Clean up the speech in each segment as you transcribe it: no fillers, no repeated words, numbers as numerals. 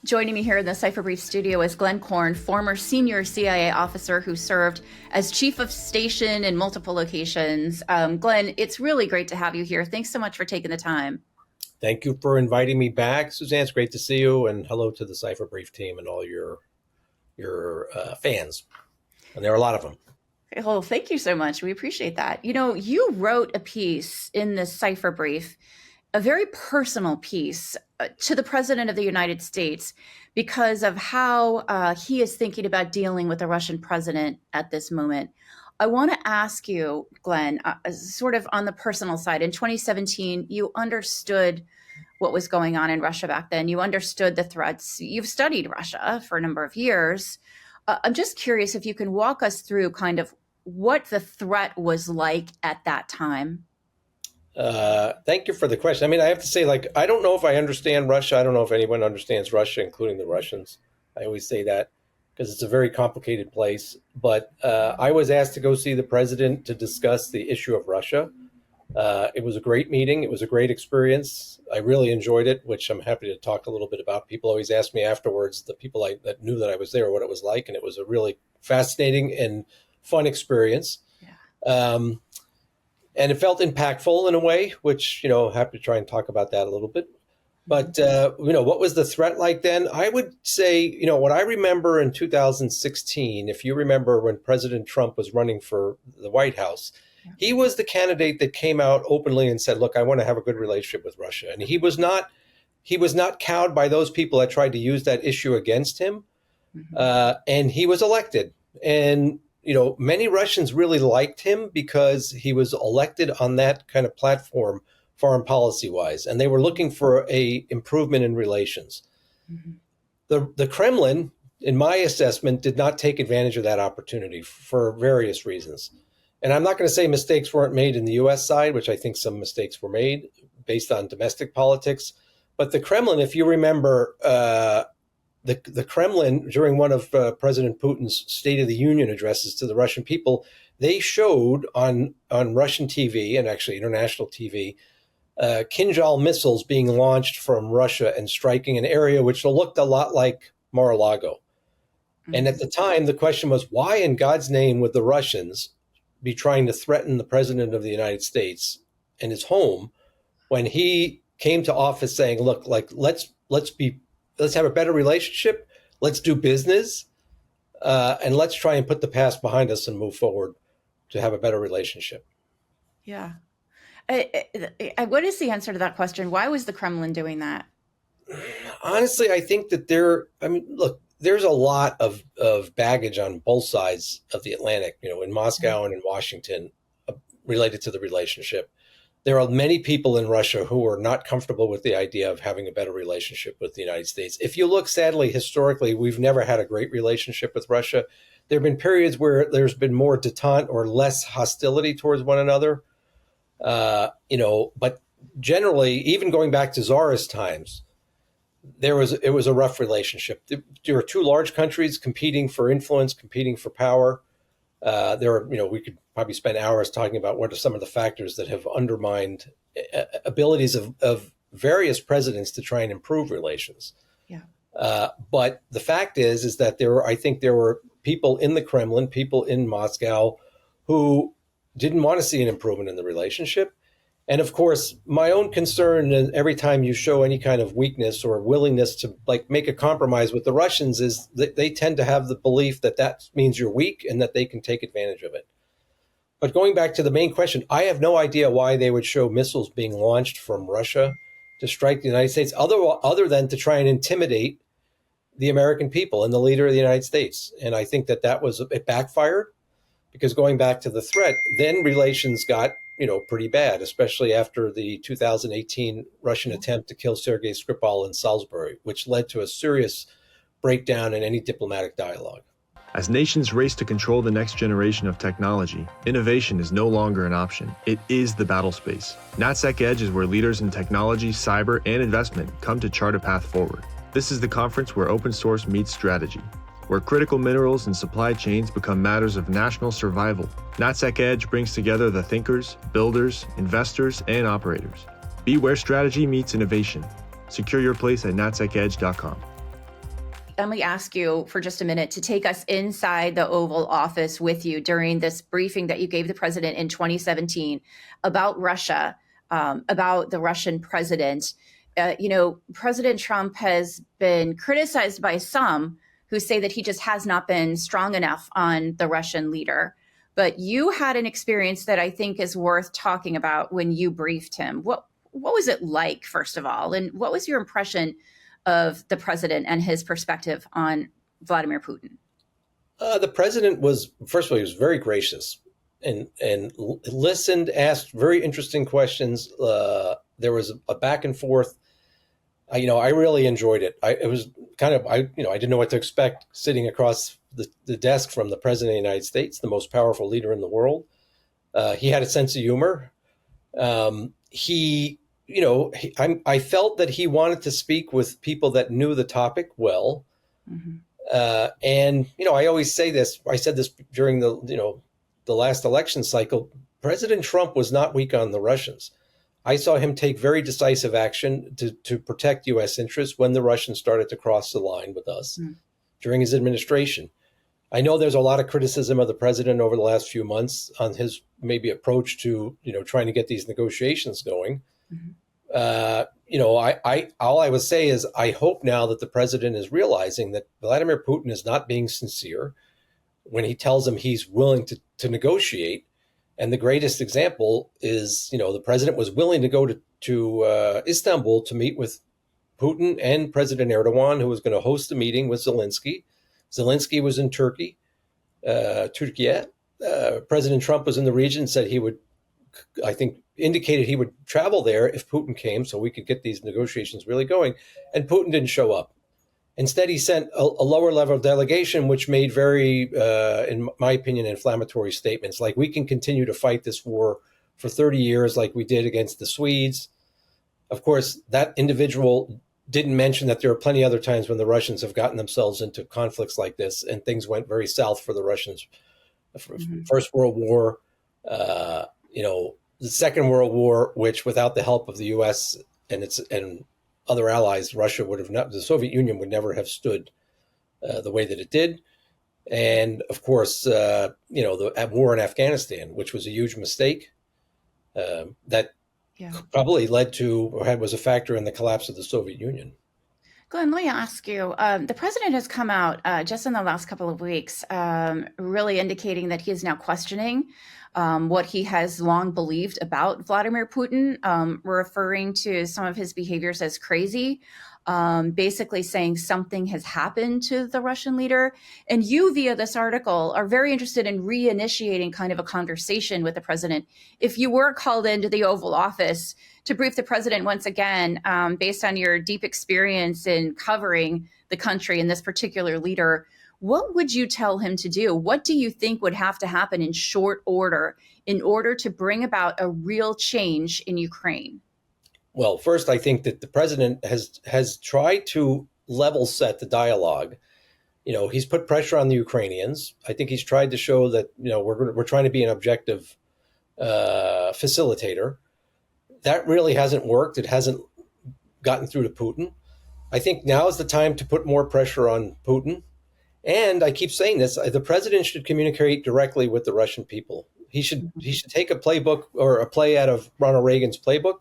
Joining me here in the Cipher Brief studio is Glenn Korn, former senior CIA officer who served as chief of station in multiple locations. Glenn, it's really great to have you here. Thanks so much for taking the time. Thank you for inviting me back, Suzanne. It's great to see you, and hello to the Cipher Brief team and all your fans. And there are a lot of them. Well, thank you so much. We appreciate that. You know, you wrote a piece in the Cipher Brief, a very personal piece to the President of the United States because of how he is thinking about dealing with the Russian president at this moment. I want to ask you, Glenn, sort of on the personal side. In 2017, you understood what was going on in Russia back then. You understood the threats. You've studied Russia for a number of years. I'm just curious if you can walk us through kind of what the threat was like at that time. Thank you for the question. I mean, I have to say, I don't know if I understand Russia. I don't know if anyone understands Russia, including the Russians. I always say that because it's a very complicated place. But I was asked to go see the president to discuss the issue of Russia. It was a great meeting. It was a great experience. I really enjoyed it, which I'm happy to talk a little bit about. People always ask me afterwards, the people that knew that I was there, what it was like. And it was a really fascinating and fun experience. Yeah. And it felt impactful in a way, which, happy to try and talk about that a little bit. But, what was the threat like then? I would say, what I remember in 2016, if you remember when President Trump was running for the White House, he was the candidate that came out openly and said, look, I want to have a good relationship with Russia. And he was not cowed by those people that tried to use that issue against him. And he was elected. And many Russians really liked him because he was elected on that kind of platform, foreign policy wise, and they were looking for a improvement in relations. The Kremlin, in my assessment, did not take advantage of that opportunity for various reasons. And I'm not going to say mistakes weren't made in the U.S. side, which I think some mistakes were made based on domestic politics. But the Kremlin, if you remember, the Kremlin, during one of President Putin's State of the Union addresses to the Russian people, they showed on Russian TV and actually international TV, Kinzhal missiles being launched from Russia and striking an area which looked a lot like Mar-a-Lago. And at the time, the question was, why in God's name would the Russians be trying to threaten the President of the United States and his home when he came to office saying, look, let's have a better relationship. Let's do business. And let's try and put the past behind us and move forward to have a better relationship. Yeah. What is the answer to that question? Why was the Kremlin doing that? Honestly, I think that there's a lot of baggage on both sides of the Atlantic, in Moscow and in Washington related to the relationship. There are many people in Russia who are not comfortable with the idea of having a better relationship with the United States. If you look, sadly, historically, we've never had a great relationship with Russia. There have been periods where there's been more detente or less hostility towards one another. But generally, even going back to Tsarist times, it was a rough relationship. There were two large countries competing for influence, competing for power. We could probably spend hours talking about what are some of the factors that have undermined abilities of various presidents to try and improve relations. Yeah. But the fact is that there were people in the Kremlin, people in Moscow who didn't want to see an improvement in the relationship. And of course, my own concern every time you show any kind of weakness or willingness to make a compromise with the Russians is that they tend to have the belief that means you're weak and that they can take advantage of it. But going back to the main question, I have no idea why they would show missiles being launched from Russia to strike the United States, other than to try and intimidate the American people and the leader of the United States. And I think it backfired, because going back to the threat, then relations got pretty bad, especially after the 2018 Russian attempt to kill Sergei Skripal in Salisbury, which led to a serious breakdown in any diplomatic dialogue. As nations race to control the next generation of technology, innovation is no longer an option. It is the battle space. NatSec Edge is where leaders in technology, cyber, and investment come to chart a path forward. This is the conference where open source meets strategy, where critical minerals and supply chains become matters of national survival. NatSec Edge brings together the thinkers, builders, investors, and operators. Be where strategy meets innovation. Secure your place at natsekedge.com. me ask you for just a minute to take us inside the Oval Office with you during this briefing that you gave the president in 2017 about Russia, about the Russian president. President Trump has been criticized by some who say that he just has not been strong enough on the Russian leader. But you had an experience that I think is worth talking about when you briefed him. What was it like, first of all? And what was your impression of the president and his perspective on Vladimir Putin? The president was, first of all, he was very gracious and listened, asked very interesting questions. There was a back and forth. I really enjoyed it. I didn't know what to expect sitting across the desk from the president of the United States, the most powerful leader in the world. He had a sense of humor. I felt that he wanted to speak with people that knew the topic well. Mm-hmm. I always say this. I said this during the last election cycle. President Trump was not weak on the Russians. I saw him take very decisive action to protect U.S. interests when the Russians started to cross the line with us during his administration. I know there's a lot of criticism of the president over the last few months on his maybe approach to, trying to get these negotiations going. Mm-hmm. All I would say is I hope now that the president is realizing that Vladimir Putin is not being sincere when he tells him he's willing to negotiate. And the greatest example is, the president was willing to go to Istanbul to meet with Putin and President Erdogan, who was going to host a meeting with Zelensky. Zelensky was in Turkey. President Trump was in the region, said he would, indicated he would travel there if Putin came so we could get these negotiations really going. And Putin didn't show up. Instead, he sent a lower level delegation, which made very, in my opinion, inflammatory statements like we can continue to fight this war for 30 years like we did against the Swedes. Of course, that individual didn't mention that there are plenty of other times when the Russians have gotten themselves into conflicts like this and things went very south for the Russians. Mm-hmm. First World War, the Second World War, which without the help of the U.S. and other allies, the Soviet Union would never have stood the way that it did. And of course, the war in Afghanistan, which was a huge mistake that probably led to or was a factor in the collapse of the Soviet Union. Glenn, let me ask you, the president has come out just in the last couple of weeks, really indicating that he is now questioning what he has long believed about Vladimir Putin, referring to some of his behaviors as crazy, basically saying something has happened to the Russian leader. And you, via this article, are very interested in reinitiating kind of a conversation with the president. If you were called into the Oval Office to brief the president once again, based on your deep experience in covering the country and this particular leader, what would you tell him to do? What do you think would have to happen in short order in order to bring about a real change in Ukraine? Well, first, I think that the president has tried to level set the dialogue. He's put pressure on the Ukrainians. I think he's tried to show that, we're trying to be an objective facilitator. That really hasn't worked. It hasn't gotten through to Putin. I think now is the time to put more pressure on Putin. And I keep saying this, the president should communicate directly with the Russian people. He should take a playbook or a play out of Ronald Reagan's playbook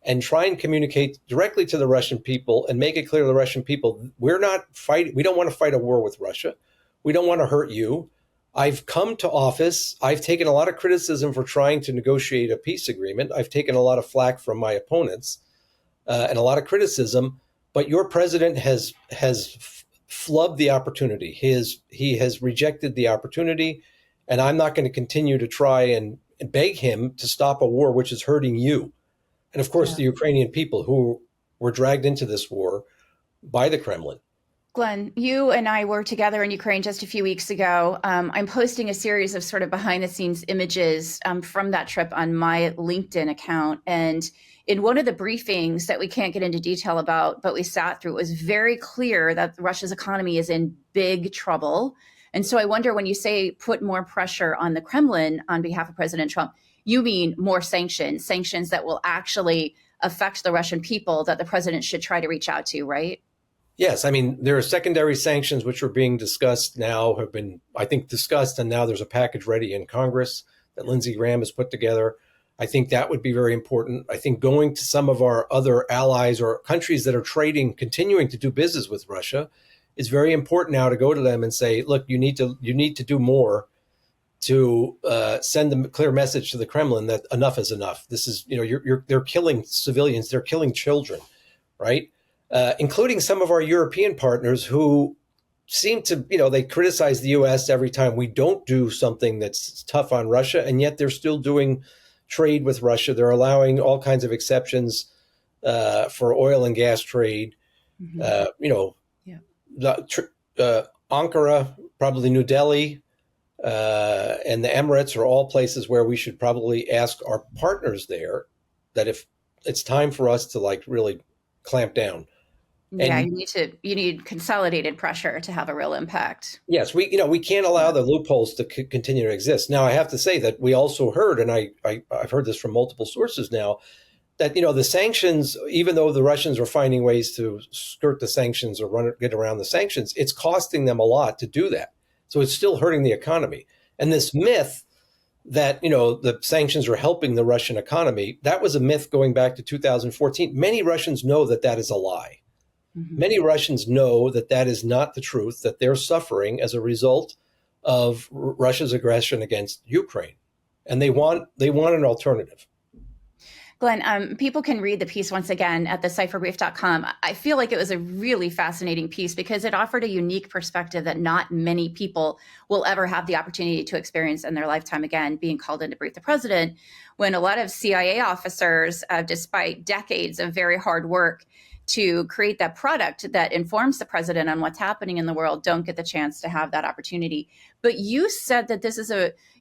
and try and communicate directly to the Russian people and make it clear to the Russian people, we're not fighting. We don't want to fight a war with Russia. We don't want to hurt you. I've come to office. I've taken a lot of criticism for trying to negotiate a peace agreement. I've taken a lot of flack from my opponents and a lot of criticism. But your president has flubbed the opportunity. He has rejected the opportunity, and I'm not going to continue to try and beg him to stop a war which is hurting you. And of course, the Ukrainian people who were dragged into this war by the Kremlin. Glenn, you and I were together in Ukraine just a few weeks ago. I'm posting a series of sort of behind the scenes images from that trip on my LinkedIn account. And in one of the briefings that we can't get into detail about, but we sat through, it was very clear that Russia's economy is in big trouble. And so I wonder, when you say put more pressure on the Kremlin on behalf of President Trump, you mean more sanctions that will actually affect the Russian people that the president should try to reach out to, right? Yes, I mean, there are secondary sanctions which are being discussed now, have been, I think, discussed, and now there's a package ready in Congress that Lindsey Graham has put together. I think that would be very important. I think going to some of our other allies or countries that are trading, continuing to do business with Russia, is very important now to go to them and say, look, you need to do more to send a clear message to the Kremlin that enough is enough. This is, they're killing civilians, they're killing children, right? Including some of our European partners who seem to, they criticize the U.S. every time we don't do something that's tough on Russia, and yet they're still doing trade with Russia. They're allowing all kinds of exceptions for oil and gas trade. Ankara, probably New Delhi, and the Emirates are all places where we should probably ask our partners there that if it's time for us to really clamp down. Yeah, you need consolidated pressure to have a real impact. Yes, we can't allow the loopholes to continue to exist. Now, I have to say that we also heard, and I've heard this from multiple sources now, that the sanctions, even though the Russians are finding ways to skirt the sanctions or get around the sanctions, it's costing them a lot to do that. So it's still hurting the economy. And this myth that the sanctions are helping the Russian economy, that was a myth going back to 2014. Many Russians know that that is a lie. Mm-hmm. Many Russians know that that is not the truth, that they're suffering as a result of Russia's aggression against Ukraine. And they want an alternative. Glenn, people can read the piece once again at the cipherbrief.com. I feel like it was a really fascinating piece because it offered a unique perspective that not many people will ever have the opportunity to experience in their lifetime again, being called in to brief the president, when a lot of CIA officers, despite decades of very hard work to create that product that informs the president on what's happening in the world, don't get the chance to have that opportunity. But you said that this is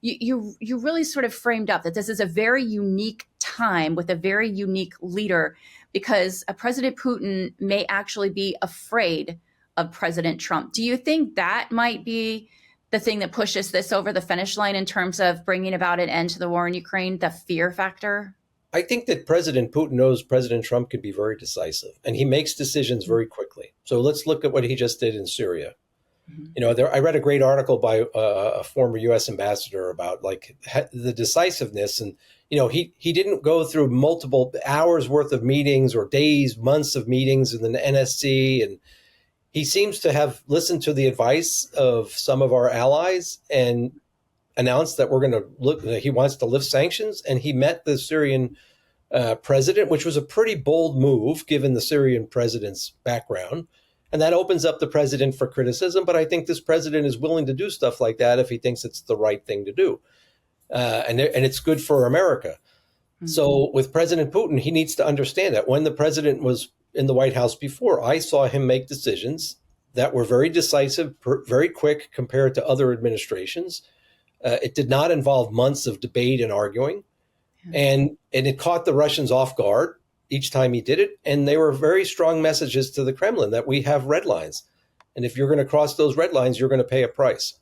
you really sort of framed up that this is a very unique time with a very unique leader, because President Putin may actually be afraid of President Trump. Do you think that might be the thing that pushes this over the finish line in terms of bringing about an end to the war in Ukraine, the fear factor? I think that President Putin knows President Trump can be very decisive, and he makes decisions very quickly. So let's look at what he just did in Syria. Mm-hmm. I read a great article by a former U.S. ambassador about the decisiveness, and he didn't go through multiple hours worth of meetings or days, months of meetings in the NSC, and he seems to have listened to the advice of some of our allies and announced that he wants to lift sanctions, and he met the Syrian president, which was a pretty bold move given the Syrian president's background. And that opens up the president for criticism. But I think this president is willing to do stuff like that if he thinks it's the right thing to do. And it's good for America. Mm-hmm. So with President Putin, he needs to understand that when the president was in the White House before, I saw him make decisions that were very decisive, very quick compared to other administrations. It did not involve months of debate and arguing. And it caught the Russians off guard each time he did it. And they were very strong messages to the Kremlin that we have red lines. And if you're going to cross those red lines, you're going to pay a price.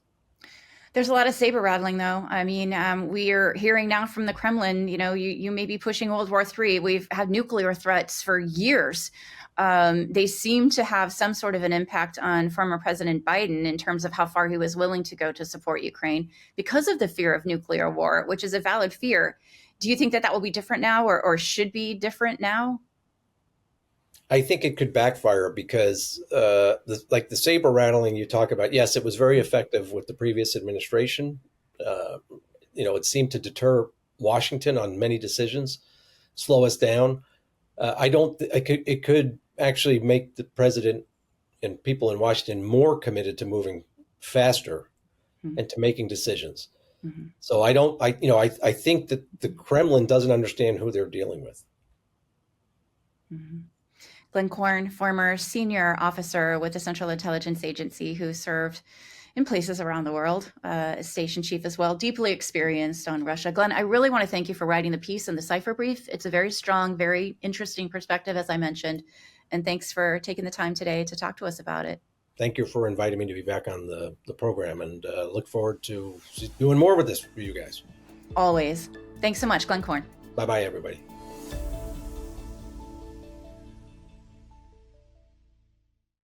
There's a lot of saber rattling, though. I mean, we are hearing now from the Kremlin, you may be pushing World War III. We've had nuclear threats for years. They seem to have some sort of an impact on former President Biden in terms of how far he was willing to go to support Ukraine because of the fear of nuclear war, which is a valid fear. Do you think that will be different now or should be different now? I think it could backfire because the saber rattling you talk about, yes, it was very effective with the previous administration. It seemed to deter Washington on many decisions, slow us down. It could actually make the president and people in Washington more committed to moving faster and to making decisions. Mm-hmm. So I think that the Kremlin doesn't understand who they're dealing with. Mm-hmm. Glenn Korn, former senior officer with the Central Intelligence Agency who served in places around the world, station chief as well, deeply experienced on Russia. Glenn, I really want to thank you for writing the piece in the Cipher Brief. It's a very strong, very interesting perspective, as I mentioned. And thanks for taking the time today to talk to us about it. Thank you for inviting me to be back on the program, and look forward to doing more with this for you guys. Always. Thanks so much, Glenn Korn. Bye-bye, everybody.